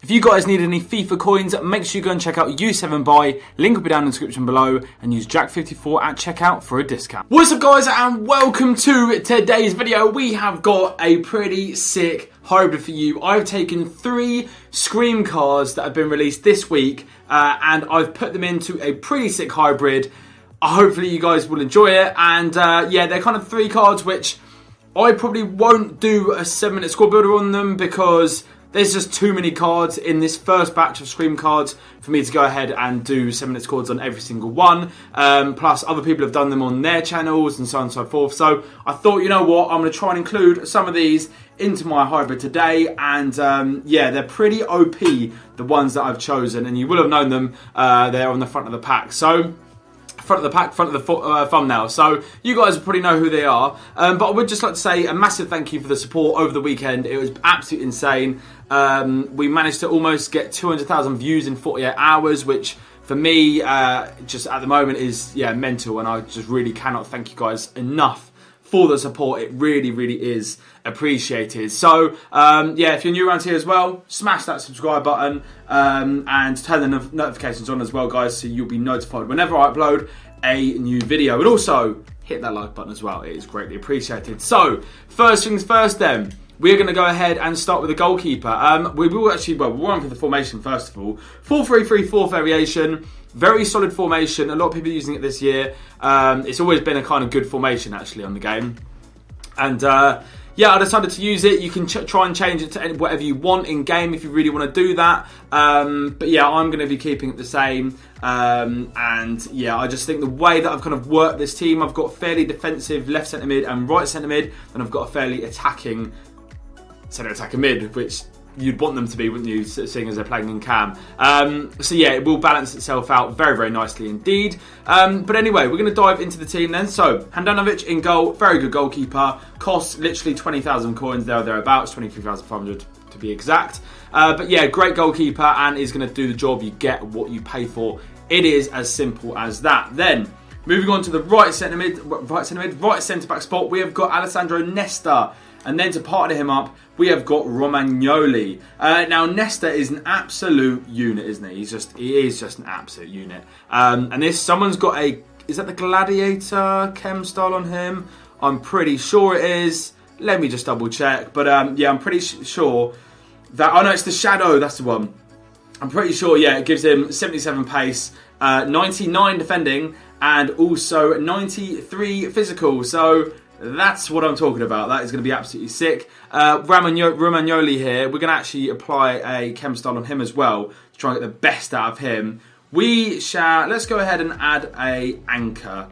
If you guys need any FIFA coins, make sure you go and check out U7Buy, link will be down in the description below, and use Jack54 at checkout for a discount. What's up guys, and welcome to today's video. We have got a pretty sick hybrid for you. I've taken 3 Scream cards that have been released this week, and I've put them into a pretty sick hybrid. Hopefully you guys will enjoy it, and yeah, they're kind of 3 cards which I probably won't do a 7-minute squad builder on them because there's just too many cards in this first batch of Scream cards for me to go ahead and do 7-minute squads on every single one. Plus, other people have done them on their channels and so on and so forth. So I thought, you know what, I'm going to try and include some of these into my hybrid today. And yeah, they're pretty OP, the ones that I've chosen. And you will have known them. They're on the front of the pack. So front of the pack, front of the thumbnail. So you guys probably know who they are. But I would just like to say a massive thank you for the support over the weekend. It was absolutely insane. We managed to almost get 200,000 views in 48 hours, which for me, just at the moment is, yeah, mental. And I just really cannot thank you guys enough for the support. It really, really is appreciated. So, yeah, if you're new around here as well, smash that subscribe button and turn the notifications on as well, guys, so you'll be notified whenever I upload a new video. And also, hit that like button as well. It is greatly appreciated. So, first things first then. We're going to go ahead and start with the goalkeeper. We will actually, well, we'll run for the formation first of all. 4-3-3, 4th variation. Very solid formation. A lot of people are using it this year. It's always been a kind of good formation actually on the game. And yeah, I decided to use it. You can try and change it to whatever you want in game if you really want to do that. But yeah, I'm going to be keeping it the same. And yeah, I just think the way that I've kind of worked this team, I've got fairly defensive left centre mid and right centre mid, and I've got a fairly attacking centre attacker mid, which you'd want them to be, wouldn't you, seeing as they're playing in cam. So yeah, it will balance itself out very, very nicely indeed. But anyway, we're going to dive into the team then. So, Handanovic in goal, very good goalkeeper. Costs literally 20,000 coins there or thereabouts, 23,500 to be exact. But yeah, great goalkeeper and is going to do the job. You get what you pay for. It is as simple as that. Then, moving on to the right centre back spot, we have got Alessandro Nesta. And then to partner him up, we have got Romagnoli. Now, Nesta is an absolute unit, isn't he? He is just an absolute unit. And someone's got is that the Gladiator chem style on him? I'm pretty sure it is. Let me just double check. But yeah, I'm pretty sure that, oh no, it's the Shadow, that's the one. I'm pretty sure, yeah, it gives him 77 pace, 99 defending, and also 93 physical. So that's what I'm talking about. That is going to be absolutely sick. Romagnoli here, we're going to actually apply a chem style on him as well to try and get the best out of him. Let's go ahead and add a anchor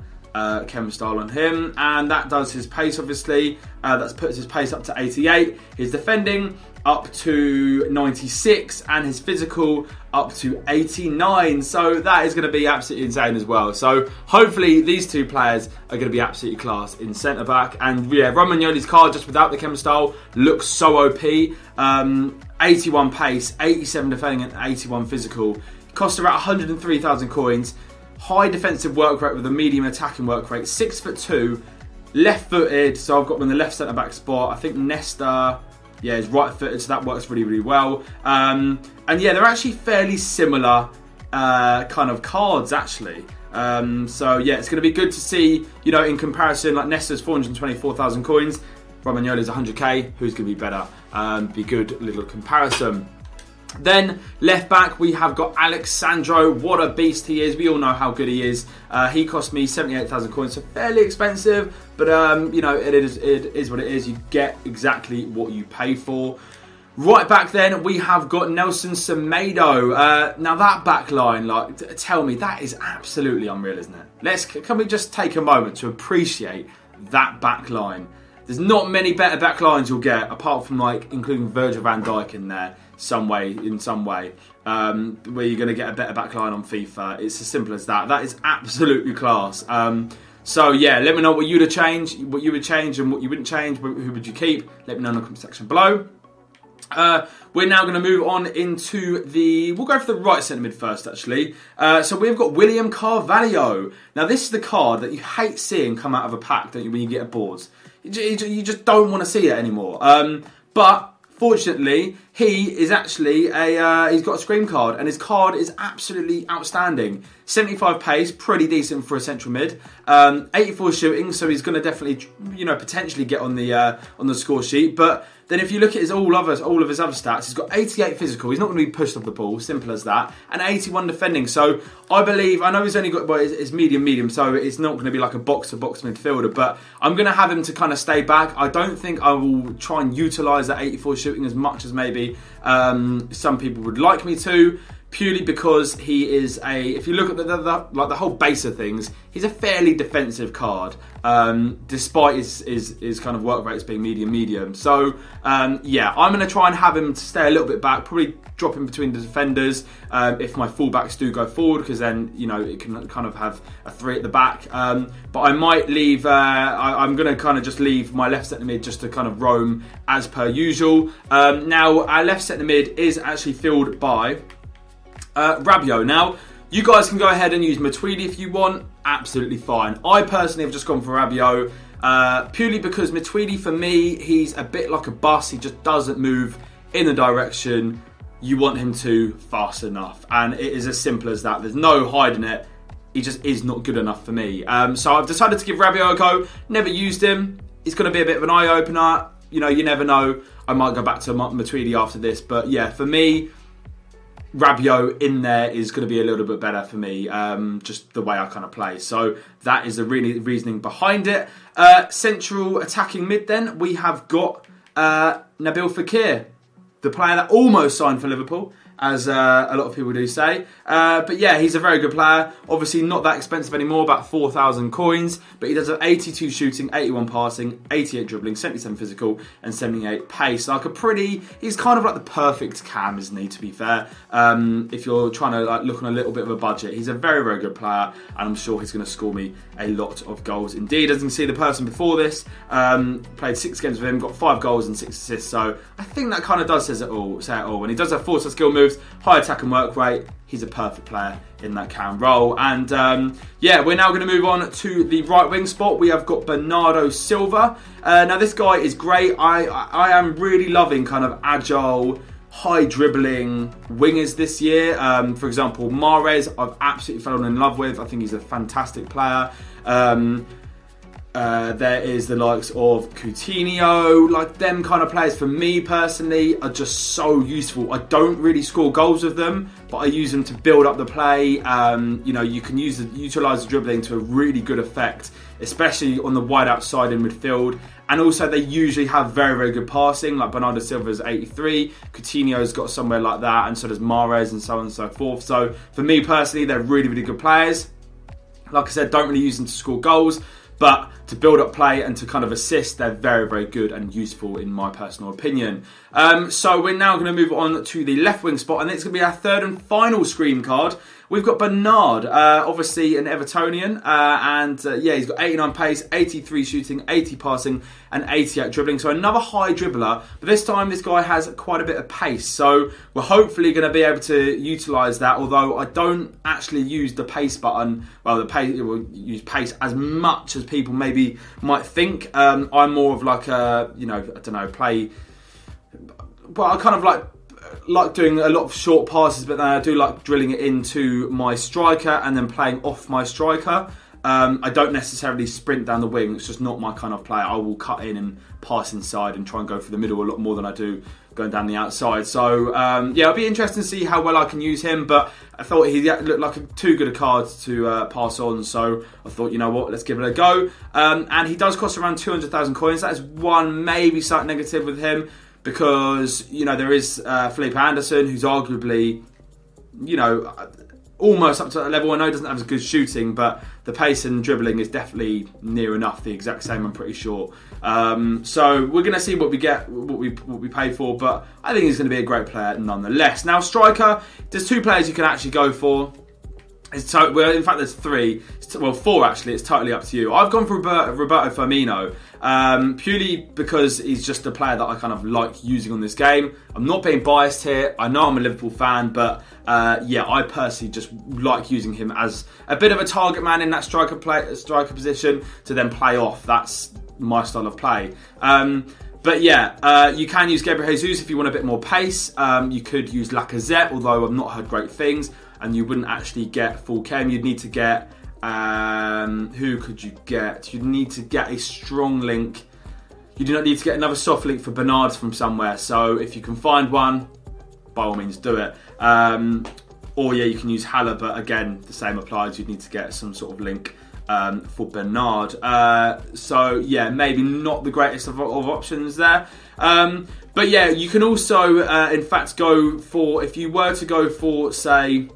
chem style on him, and that does his pace obviously. That puts his pace up to 88, his defending up to 96, and his physical up to 89. So that is going to be absolutely insane as well. So hopefully these two players are going to be absolutely class in centre back. And yeah, Romagnoli's card just without the chem style looks so OP. 81 pace, 87 defending, and 81 physical. Costs about 103,000 coins. High defensive work rate with a medium attacking work rate. 6'2", left-footed. So I've got him in the left centre back spot. I think Nesta, yeah, is right-footed, so that works really, really well. And yeah, they're actually fairly similar kind of cards, actually. So yeah, it's going to be good to see, you know, in comparison, like Nesta's 424,000 coins, Romagnoli's 100k. Who's going to be better? Be good little comparison. Then, left back, we have got Alexandra. What a beast he is. We all know how good he is. He cost me 78,000 coins, so fairly expensive. But, you know, it is what it is. You get exactly what you pay for. Right back then, we have got Nelson Semedo. Now, that back line, like, tell me, that is absolutely unreal, isn't it? Can we just take a moment to appreciate that back line? There's not many better back lines you'll get, apart from, like, including Virgil van Dijk in there. In some way, where you're going to get a better backline on FIFA. It's as simple as that. That is absolutely class. So yeah, let me know what you would change, and what you wouldn't change. Who would you keep? Let me know in the comment section below. We're now going to move on into we'll go for the right centre mid first, actually. So we've got William Carvalho. Now, this is the card that you hate seeing come out of a pack, don't you, when you get a board. You just don't want to see it anymore. But Fortunately, he is actually he's got a scream card, and his card is absolutely outstanding. 75 pace, pretty decent for a central mid. 84 shooting, so he's going to definitely, potentially get on the score sheet. But then if you look at all of his other stats, he's got 88 physical. He's not going to be pushed off the ball, simple as that. And 81 defending. So I know he's only got, it's medium, so it's not going to be like a box-to-box midfielder. But I'm going to have him to kind of stay back. I don't think I will try and utilise that 84 shooting as much as maybe some people would like me to. Purely because he is if you look at the whole base of things, he's a fairly defensive card, despite his kind of work rates being medium. So yeah, I'm going to try and have him to stay a little bit back, probably drop in between the defenders if my fullbacks do go forward, because then it can kind of have a three at the back. But I might leave. I'm going to kind of just leave my left centre mid just to kind of roam as per usual. Now our left centre mid is actually filled by Rabiot. Now, you guys can go ahead and use Matuidi if you want. Absolutely fine. I personally have just gone for Rabiot purely because Matuidi, for me, he's a bit like a bus. He just doesn't move in the direction you want him to fast enough. And it is as simple as that. There's no hiding it. He just is not good enough for me. So I've decided to give Rabiot a go. Never used him. It's going to be a bit of an eye-opener. You never know. I might go back to Matuidi after this. But yeah, for me, Rabiot in there is going to be a little bit better for me, just the way I kind of play. So that is the reasoning behind it. Central attacking mid then, we have got Nabil Fakir, the player that almost signed for Liverpool, as a lot of people do say. But yeah, he's a very good player. Obviously not that expensive anymore, about 4,000 coins. But he does have 82 shooting, 81 passing, 88 dribbling, 77 physical, and 78 pace. Like he's kind of like the perfect cam, isn't he, to be fair? If you're trying to look on a little bit of a budget. He's a very, very good player, and I'm sure he's going to score me a lot of goals indeed. As you can see, the person before this played 6 games with him, got 5 goals and 6 assists. So I think that kind of does say it all. And he does have 4-star skill moves, high attack and work rate. He's a perfect player in that cam role. And yeah, we're now going to move on to the right wing spot. We have got Bernardo Silva. Now this guy is great. I am really loving kind of agile, high dribbling wingers this year. For example, Mahrez, I've absolutely fallen in love with. I think he's a fantastic player. There is the likes of Coutinho, like them kind of players for me personally are just so useful. I don't really score goals with them, but I use them to build up the play. You can utilise the dribbling to a really good effect, especially on the wide outside in midfield. And also they usually have very, very good passing, like Bernardo Silva's 83, Coutinho's got somewhere like that, and so does Mahrez, and so on and so forth. So for me personally, they're really, really good players. Like I said, don't really use them to score goals, but to build up play and to kind of assist, they're very, very good and useful in my personal opinion. So we're now going to move on to the left wing spot, and it's going to be our third and final screen card. We've got Bernard, obviously an Evertonian, yeah, he's got 89 pace, 83 shooting, 80 passing, and 88 dribbling. So another high dribbler, but this time this guy has quite a bit of pace. So we're hopefully going to be able to utilise that, although I don't actually use the pace button, it will use pace as much as people maybe might think. I'm more of like a, play, I kind of like doing a lot of short passes, but then I do like drilling it into my striker and then playing off my striker. I don't necessarily sprint down the wing. It's just not my kind of play. I will cut in and pass inside and try and go for the middle a lot more than I do going down the outside. So yeah, it'll be interesting to see how well I can use him, but I thought he looked like too good a card to pass on, so I thought, you know what, let's give it a go. And he does cost around 200,000 coins. That is one maybe slight negative with him, because, there is Felipe Anderson, who's arguably, almost up to that level. I know he doesn't have as good shooting, but the pace and dribbling is definitely near enough the exact same, I'm pretty sure. So we're going to see what we get, what we pay for, but I think he's going to be a great player nonetheless. Now, striker, there's 2 players you can actually go for. In fact, there's 3. Well, 4 actually. It's totally up to you. I've gone for Roberto Firmino, purely because he's just a player that I kind of like using on this game. I'm not being biased here. I know I'm a Liverpool fan, but yeah, I personally just like using him as a bit of a target man in that striker position to then play off. That's my style of play. But yeah, you can use Gabriel Jesus if you want a bit more pace. You could use Lacazette, although I've not heard great things. And you wouldn't actually get full chem. You'd need to get... who could you get? You'd need to get a strong link. You do not need to get another soft link for Bernard from somewhere. So if you can find one, by all means do it. Or yeah, you can use Haller, but again, the same applies. You'd need to get some sort of link for Bernard. So yeah, maybe not the greatest of options there. But yeah, you can also, in fact, go for, if you were to go for, say,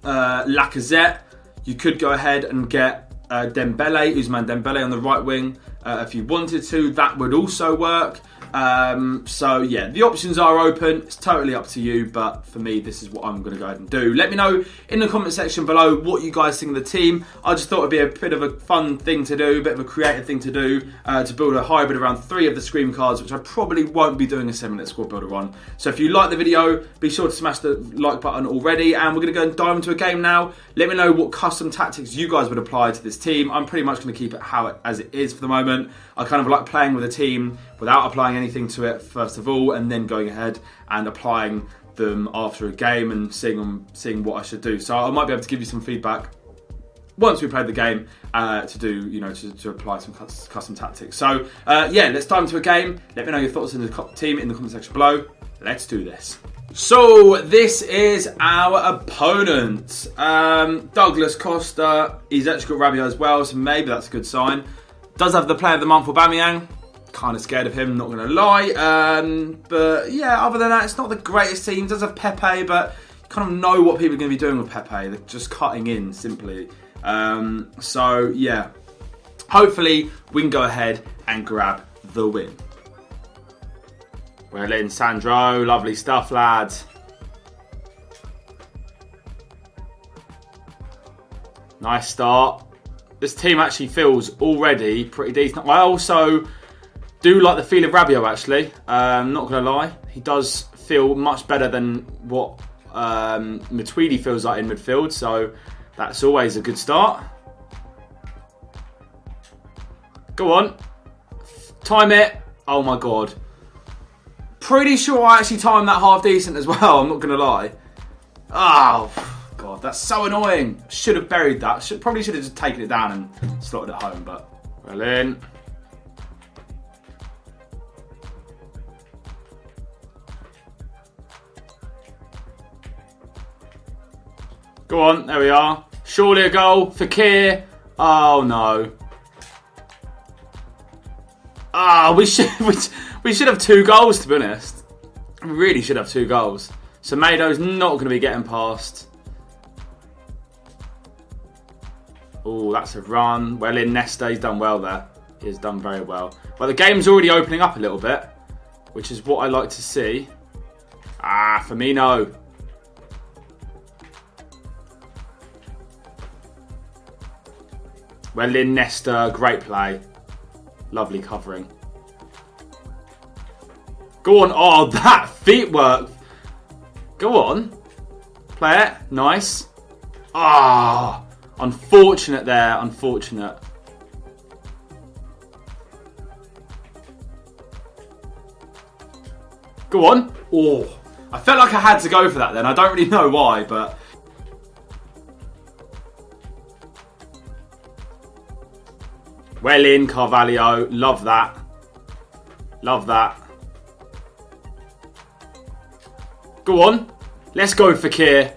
Lacazette, you could go ahead and get Dembele, Ousmane Dembele on the right wing. If you wanted to, that would also work. So yeah, the options are open. It's totally up to you, but for me, this is what I'm going to go ahead and do. Let me know in the comment section below what you guys think of the team. I just thought it'd be a bit of a fun thing to do, a bit of a creative thing to do, to build a hybrid around 3 of the Scream cards, which I probably won't be doing a 7-minute squad builder on. So if you like the video, be sure to smash the like button already, and we're going to go and dive into a game now. Let me know what custom tactics you guys would apply to this team. I'm pretty much going to keep it as it is for the moment. I kind of like playing with a team without applying anything to it first of all, and then going ahead and applying them after a game and seeing what I should do. So I might be able to give you some feedback once we played the game to do, you know, to apply some custom tactics. So yeah, let's dive into a game. Let me know your thoughts on the team in the comment section below. Let's do this. So this is our opponent, Douglas Costa. He's actually got Rabiot as well, so maybe that's a good sign. Does have the player of the month for Aubameyang. Kind of scared of him, not going to lie. But yeah, other than that, it's not the greatest team. Does have Pepe, but you kind of know what people are going to be doing with Pepe. They're just cutting in, simply. So yeah, hopefully we can go ahead and grab the win. Well in, Sandro. Lovely stuff, lads. Nice start. This team actually feels already pretty decent. I also do like the feel of Rabiot, actually. Not going to lie. He does feel much better than what Matuidi feels like in midfield. So that's always a good start. Go on. Time it. Oh my God. Pretty sure I actually timed that half decent as well. I'm not going to lie. Oh, God, that's so annoying. Should have buried that. Probably should have just taken it down and slotted it home, but well in. Go on, there we are. Surely a goal. Fakir. Oh no. Ah, we should have 2 goals, to be honest. We really should have 2 goals. So Mado's not going to be getting past. Oh, that's a run. Well in, Nesta. He's done well there. He has done very well. But the game's already opening up a little bit, which is what I like to see. Ah, Firmino. Well in, Nesta. Great play. Lovely covering. Go on. Oh, that feet work. Go on. Play it. Nice. Ah, unfortunate there. Unfortunate. Go on. Oh, I felt like I had to go for that then. I don't really know why, but... Well in, Carvalho. Love that. Love that. Go on. Let's go, Fakir.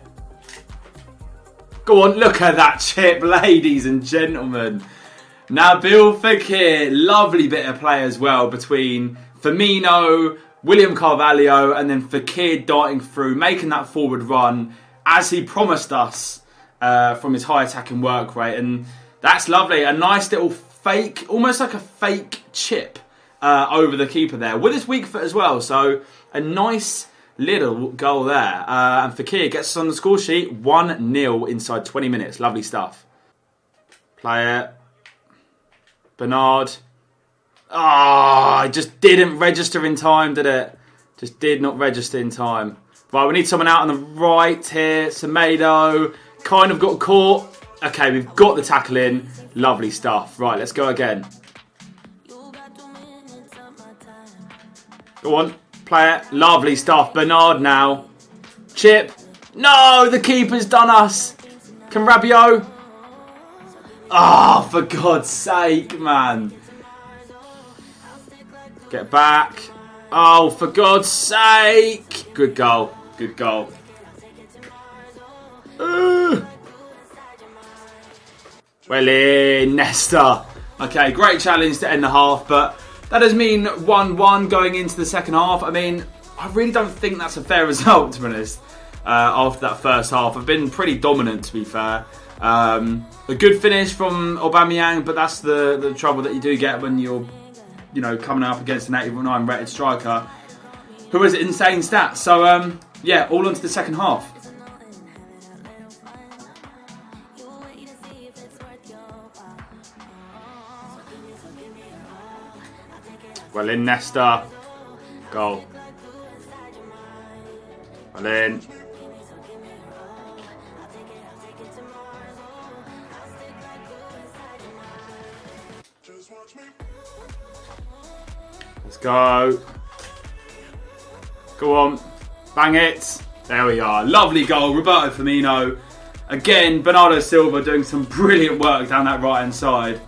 Go on. Look at that chip, ladies and gentlemen. Nabil Fakir. Lovely bit of play as well between Firmino, William Carvalho, and then Fakir darting through, making that forward run as he promised us from his high attacking work rate. And that's lovely. A nice little fake, almost like a fake chip over the keeper there with his weak foot as well. So a nice little goal there. And Fakir gets us on the score sheet 1-0 inside 20 minutes. Lovely stuff. Play it. Bernard. Ah, it just didn't register in time, did it? Just did not register in time. Right, we need someone out on the right here. Semedo kind of got caught. Okay, we've got the tackle in. Lovely stuff. Right, let's go again. Go on, play it. Lovely stuff. Bernard now. Chip. No, the keeper's done us. Can Rabiot? Oh, for God's sake, man. Get back. Oh, for God's sake. Good goal. Good goal. Well in, Nesta. Okay, great challenge to end the half, but that does mean 1-1 going into the second half. I mean, I really don't think that's a fair result, to be honest, after that first half. I've been pretty dominant, to be fair. A good finish from Aubameyang, but that's the trouble that you do get when you're, coming up against an 89 rated striker who has insane stats. So, yeah, all on to the second half. Well in, Nesta. Goal. Well in. Let's go. Go on. Bang it. There we are. Lovely goal. Roberto Firmino. Again, Bernardo Silva doing some brilliant work down that right-hand side.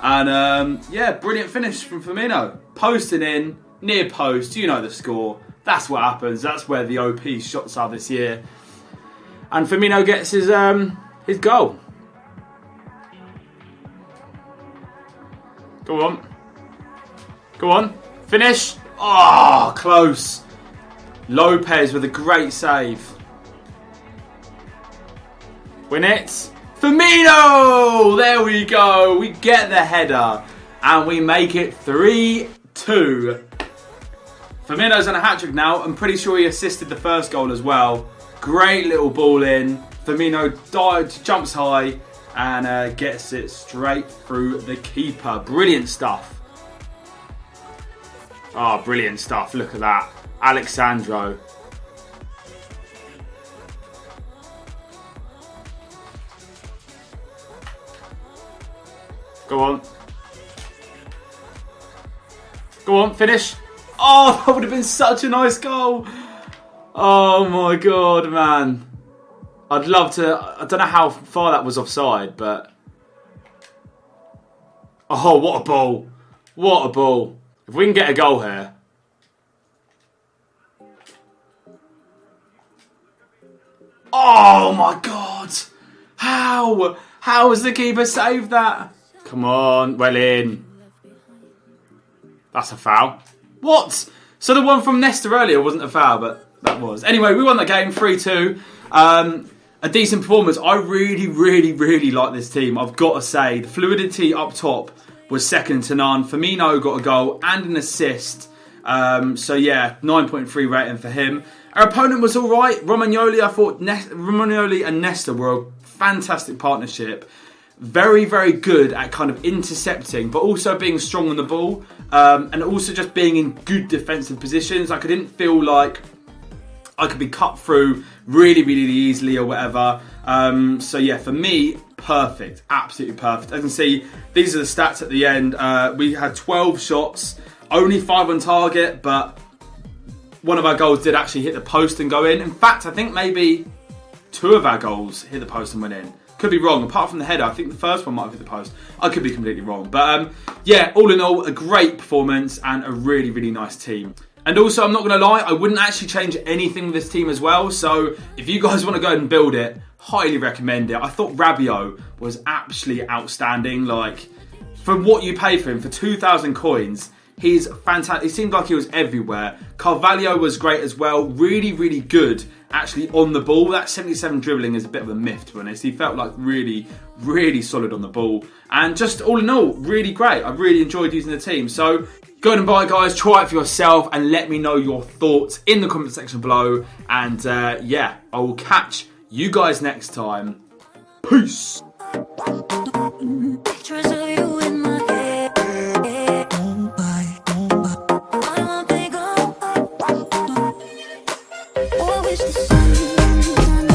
And, yeah, brilliant finish from Firmino. Posting in, near post, you know the score. That's what happens. That's where the OP shots are this year. And Firmino gets his goal. Go on. Go on. Finish. Oh, close. Lopez with a great save. Win it. Firmino! There we go. We get the header. And we make it 3-2. Firmino's on a hat-trick now. I'm pretty sure he assisted the first goal as well. Great little ball in. Firmino jumps high and gets it straight through the keeper. Brilliant stuff. Oh, brilliant stuff. Look at that. Alexandra. Go on. Go on, finish. Oh, that would have been such a nice goal. Oh my God, man. I'd love to. I don't know how far that was offside, but. Oh, what a ball. What a ball. If we can get a goal here. Oh my God. How? How has the keeper saved that? Come on, well in. That's a foul. What? So the one from Nesta earlier wasn't a foul, but that was. Anyway, we won the game 3-2. A decent performance. I really, really, really like this team. I've got to say, the fluidity up top was second to none. Firmino got a goal and an assist. So yeah, 9.3 rating for him. Our opponent was all right. Romagnoli, I thought Romagnoli and Nesta were a fantastic partnership. Very, very good at kind of intercepting, but also being strong on the ball, and also just being in good defensive positions. Like, I didn't feel like I could be cut through really, really easily or whatever. So yeah, for me, perfect, absolutely perfect. As you can see, these are the stats at the end. We had 12 shots, only 5 on target, but one of our goals did actually hit the post and go in. In fact, I think maybe 2 of our goals hit the post and went in. Could be wrong. Apart from the header, I think the first one might have hit the post. I could be completely wrong. But yeah, all in all, a great performance and a really, really nice team. And also, I'm not going to lie, I wouldn't actually change anything with this team as well. So if you guys want to go ahead and build it, highly recommend it. I thought Rabiot was absolutely outstanding. Like, for what you pay for him, for 2,000 coins, he's fantastic. It seemed like he was everywhere. Carvalho was great as well. Really, really good actually on the ball. That 77 dribbling is a bit of a myth, to be honest. He felt like really, really solid on the ball. And just all in all, really great. I really enjoyed using the team. So go ahead and buy it, guys. Try it for yourself and let me know your thoughts in the comment section below. And yeah, I will catch you guys next time. Peace. Wish the sun